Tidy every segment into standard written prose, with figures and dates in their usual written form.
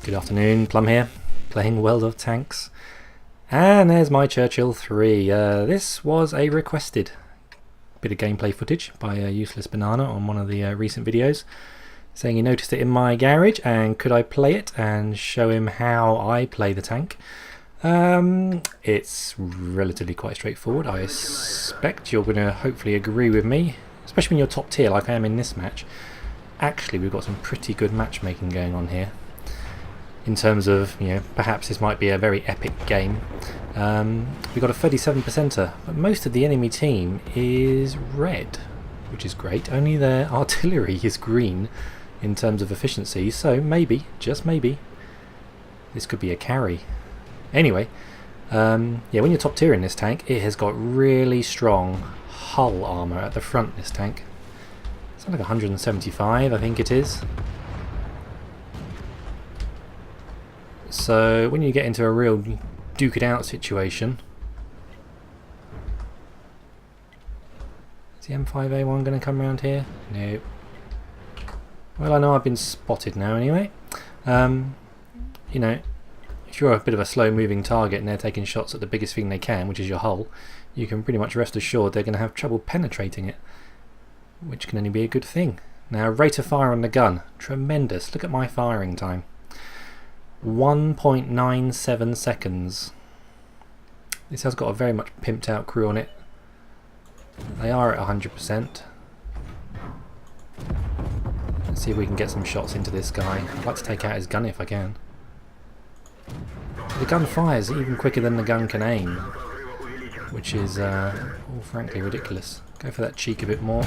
Good afternoon, Plum here, playing World of Tanks. And there's my Churchill III. This was a requested bit of gameplay footage by a Useless Banana on one of the recent videos, saying he noticed it in my garage and could I play it and show him how I play the tank. It's relatively quite straightforward. I expect you're going to hopefully agree with me, especially when you're top tier like I am in this match. Actually, we've got some pretty good matchmaking going on here. In terms of, perhaps this might be a very epic game. We've got a 37%er, but most of the enemy team is red, which is great. Only their artillery is green in terms of efficiency, so maybe, just maybe, this could be a carry. Anyway, when you're top tier in this tank, it has got really strong hull armour at the front, this tank. It's like 175, I think it is. So when you get into a real duke it out situation, is the M5A1 going to come around here? No. Well, I know I've been spotted now anyway. If you're a bit of a slow moving target and they're taking shots at the biggest thing they can, which is your hull, you can pretty much rest assured they're going to have trouble penetrating it, which can only be a good thing. Now, rate of fire on the gun, tremendous. Look at my firing time. 1.97 seconds. This has got a very much pimped out crew on it. They are at 100%. Let's see if we can get some shots into this guy. I'd like to take out his gun if I can. The gun fires even quicker than the gun can aim, which is frankly ridiculous. Go for that cheek a bit more.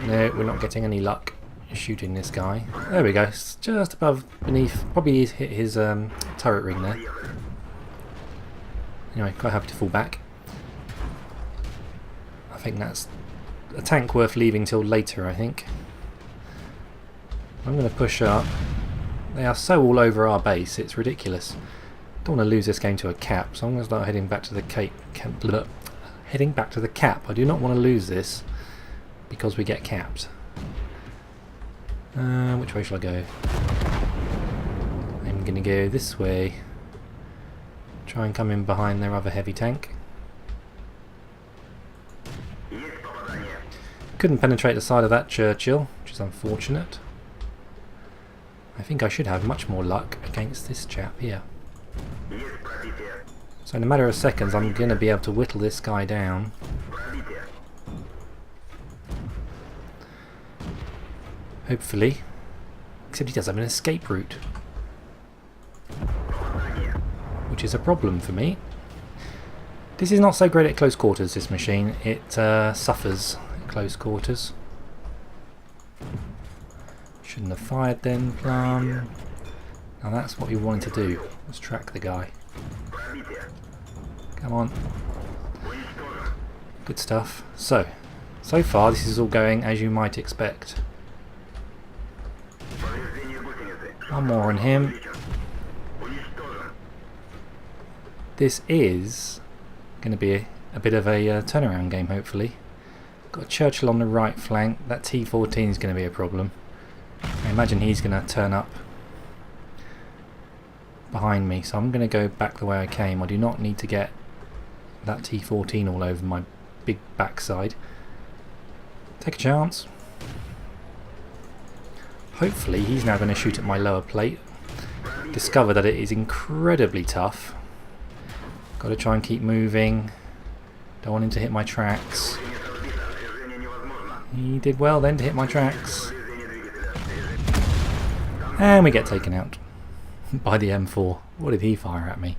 No, we're not getting any luck shooting this guy. There we go, it's just above, beneath, probably hit his turret ring there. Anyway, quite happy to fall back. I think that's a tank worth leaving till later, I think. I'm going to push up. They are so all over our base, it's ridiculous. Don't want to lose this game to a cap, so I'm going to start heading back to the heading back to the cap. I do not want to lose this because we get capped. Which way shall I go? I'm going to go this way. Try and come in behind their other heavy tank. Couldn't penetrate the side of that Churchill, which is unfortunate. I think I should have much more luck against this chap here. So in a matter of seconds I'm going to be able to whittle this guy down. Hopefully. Except he does have an escape route, which is a problem for me. This is not so great at close quarters, this machine. It suffers at close quarters. Shouldn't have fired then, Plum. Now that's what we wanted to do. Let's track the guy. Come on. Good stuff. So far this is all going as you might expect. One more on him. This is going to be a bit of a turnaround game, hopefully. Got Churchill on the right flank. That T14 is going to be a problem. I imagine he's going to turn up behind me, so I'm going to go back the way I came. I do not need to get that T14 all over my big backside. Take a chance. Hopefully he's now going to shoot at my lower plate. Discover that it is incredibly tough. Got to try and keep moving. Don't want him to hit my tracks. He did well then to hit my tracks. And we get taken out by the M4. What did he fire at me?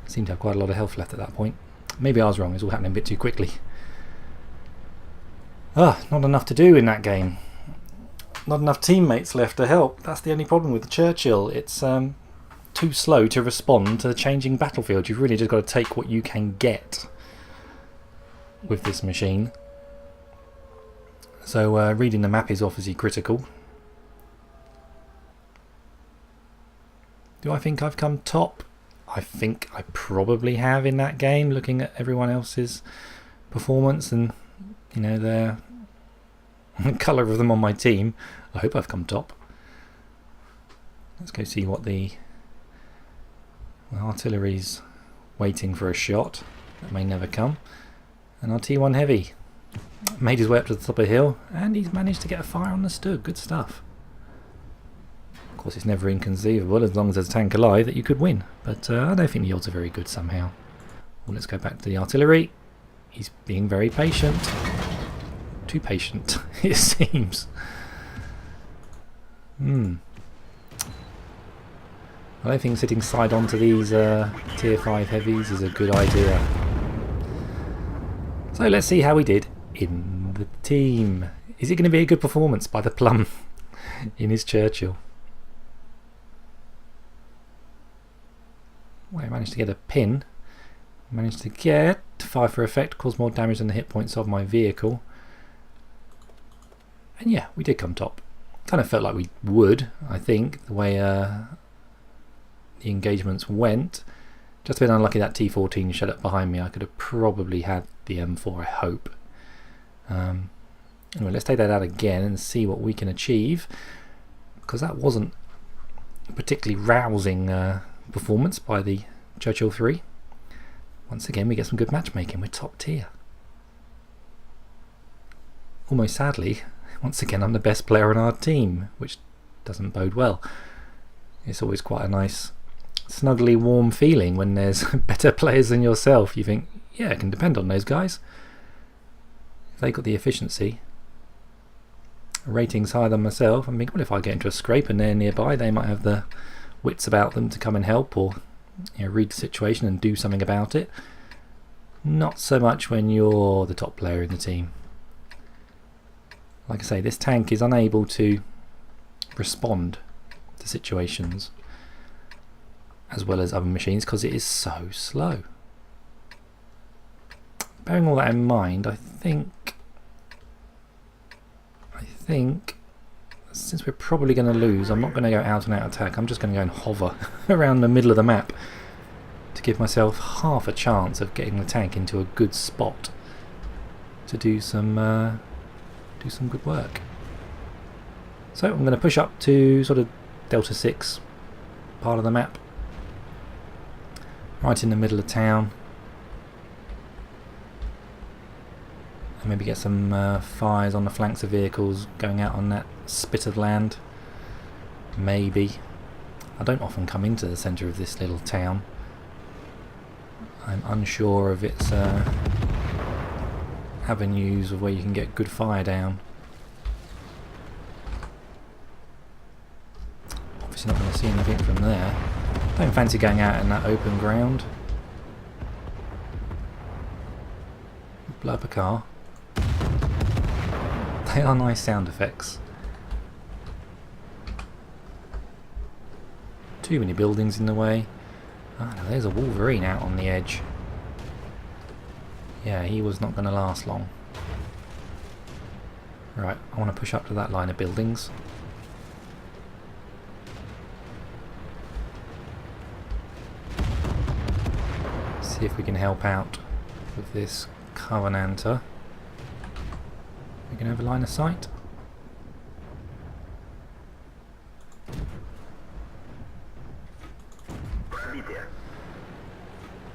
Seemed to have quite a lot of health left at that point. Maybe I was wrong, it was all happening a bit too quickly. Not enough to do in that game. Not enough teammates left to help. That's the only problem with the Churchill. It's too slow to respond to the changing battlefield. You've really just got to take what you can get with this machine. So reading the map is obviously critical. Do I think I've come top? I think I probably have in that game, looking at everyone else's performance and their colour of them on my team. I hope I've come top. Let's go see what the artillery's waiting for a shot that may never come. And our T1 heavy made his way up to the top of the hill, and he's managed to get a fire on the Stug. Good stuff. Of course, it's never inconceivable, as long as there's a tank alive, that you could win. But I don't think the odds are very good somehow. Well, let's go back to the artillery. He's being very patient. Too patient, it seems. I don't think sitting side on to these tier 5 heavies is a good idea. So let's see how we did in the team. Is it going to be a good performance by the Plum in his Churchill? Well, I managed to get a pin. Managed to get 5 for effect, cause more damage than the hit points of my vehicle. And yeah, we did come top. Kind of felt like we would, I think, the way the engagements went. Just a bit unlucky that T14 shut up behind me. I could have probably had the M4, I hope. Anyway, let's take that out again and see what we can achieve, because that wasn't a particularly rousing performance by the Churchill III. Once again, we get some good matchmaking. We're top tier. Almost sadly, once again, I'm the best player on our team, which doesn't bode well. It's always quite a nice, snuggly, warm feeling when there's better players than yourself. You think, yeah, it can depend on those guys. If they got the efficiency, ratings higher than myself, I mean, well, if I get into a scrape and they're nearby, they might have the wits about them to come and help, or read the situation and do something about it. Not so much when you're the top player in the team. Like I say, this tank is unable to respond to situations as well as other machines because it is so slow. Bearing all that in mind, I think since we're probably going to lose, I'm not going to go out and out attack. I'm just going to go and hover around the middle of the map to give myself half a chance of getting the tank into a good spot to do some good work. So I'm going to push up to sort of Delta 6 part of the map, right in the middle of town, and maybe get some fires on the flanks of vehicles going out on that spit of land. Maybe. I don't often come into the centre of this little town. I'm unsure of its avenues of where you can get good fire down. Obviously not going to see anything from there. Don't fancy going out in that open ground. Blow up a car. They are nice sound effects. Too many buildings in the way. Ah, no, there's a Wolverine out on the edge. Yeah, he was not going to last long. Right, I want to push up to that line of buildings. See if we can help out with this Covenanter. We can have a line of sight.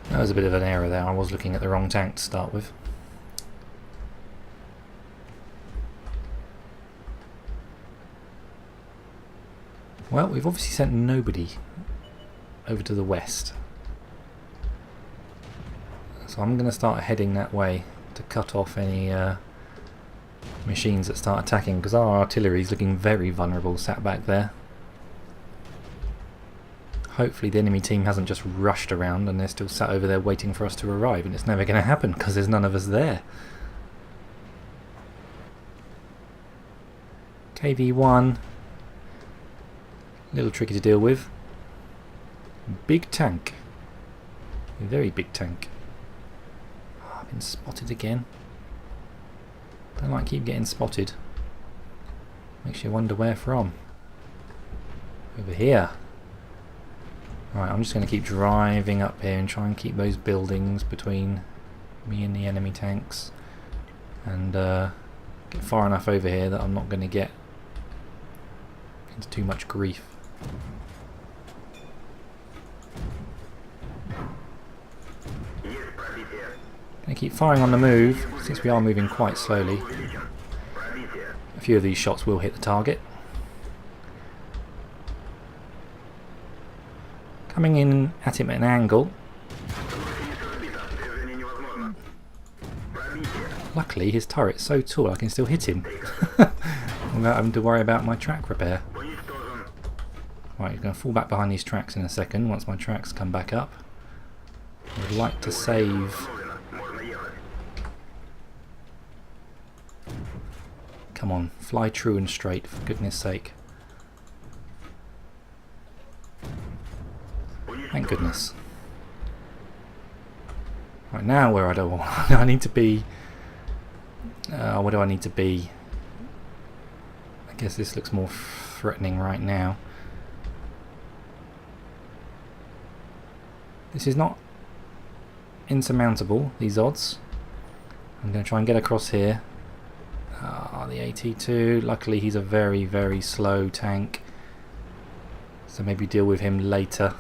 That was a bit of an error there. I was looking at the wrong tank to start with. Well, we've obviously sent nobody over to the west. So I'm going to start heading that way to cut off any machines that start attacking, because our artillery is looking very vulnerable sat back there. Hopefully the enemy team hasn't just rushed around and they're still sat over there waiting for us to arrive, and it's never going to happen because there's none of us there. KV-1, a little tricky to deal with. Big tank, a very big tank. Oh, I've been spotted again. Don't like keep getting spotted. Makes you wonder where from. Over here. Right, I'm just going to keep driving up here and try and keep those buildings between me and the enemy tanks, and get far enough over here that I'm not going to get into too much grief. Gonna keep firing on the move, since we are moving quite slowly. A few of these shots will hit the target. Coming in at him at an angle. Luckily his turret's so tall I can still hit him without having to worry about my track repair. Right, he's going to fall back behind these tracks in a second once my tracks come back up. I would like to save. Come on, fly true and straight, for goodness sake. Thank goodness. Right, now where I don't want I need to be. What do I need to be? I guess this looks more threatening right now. This is not insurmountable, these odds. I'm going to try and get across here. The AT2, luckily he's a very, very slow tank. So maybe deal with him later.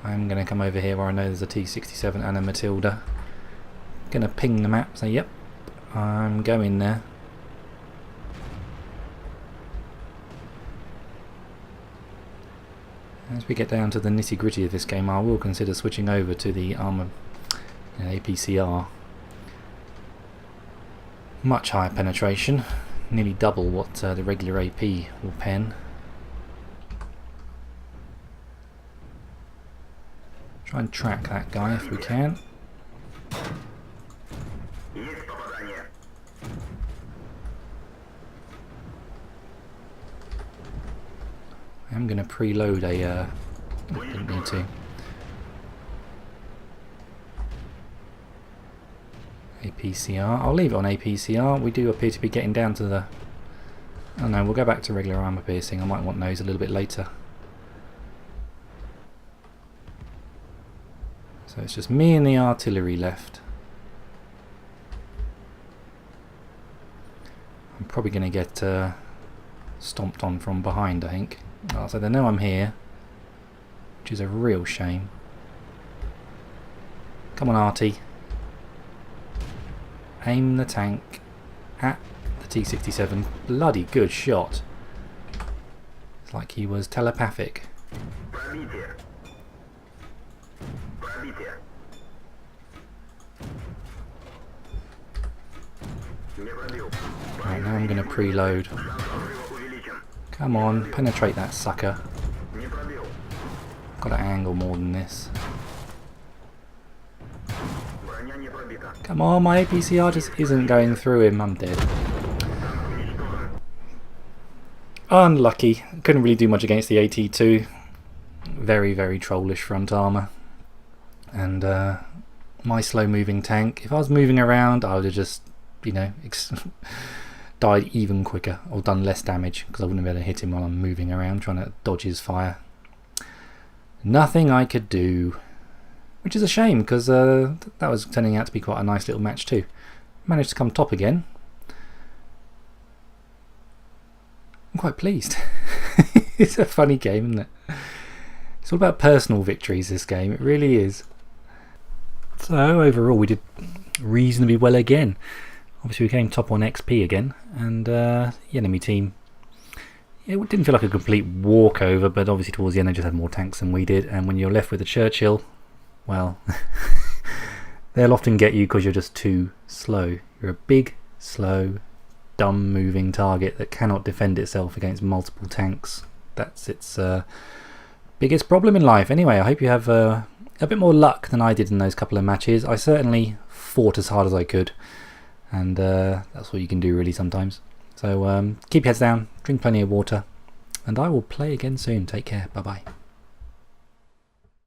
I'm going to come over here where I know there's a T67 and a Matilda. Going to ping the map, say yep, I'm going there. As we get down to the nitty gritty of this game, I will consider switching over to the armour APCR. Much higher penetration, nearly double what the regular AP will pen. Try and track that guy if we can. I'm going to preload a. Didn't need to. APCR. I'll leave it on APCR. We do appear to be getting down to the. Oh no, we'll go back to regular armour piercing. I might want those a little bit later. So it's just me and the artillery left. I'm probably going to get stomped on from behind, I think. Oh, so they know I'm here, which is a real shame. Come on, Artie. Aim the tank at the T67. Bloody good shot. It's like he was telepathic. Right, now I'm going to preload. Come on, penetrate that sucker. Got to angle more than this. Come on, my APCR just isn't going through him. I'm dead. Unlucky. Couldn't really do much against the AT2. Very, very trollish front armour. And my slow moving tank. If I was moving around, I would have just, you know, died even quicker or done less damage because I wouldn't have been able to hit him while I'm moving around trying to dodge his fire. Nothing I could do, which is a shame because that was turning out to be quite a nice little match too. Managed to come top again. I'm quite pleased. It's a funny game, isn't it? It's all about personal victories, this game. It really is. So overall we did reasonably well again. Obviously we came top on XP again, and the enemy team, it didn't feel like a complete walkover, but obviously towards the end they just had more tanks than we did, and when you're left with a Churchill, well, they'll often get you because you're just too slow. You're a big, slow, dumb moving target that cannot defend itself against multiple tanks. That's its biggest problem in life. Anyway, I hope you have a bit more luck than I did in those couple of matches. I certainly fought as hard as I could. And that's what you can do really sometimes. So keep your heads down, drink plenty of water, and I will play again soon. Take care. Bye bye.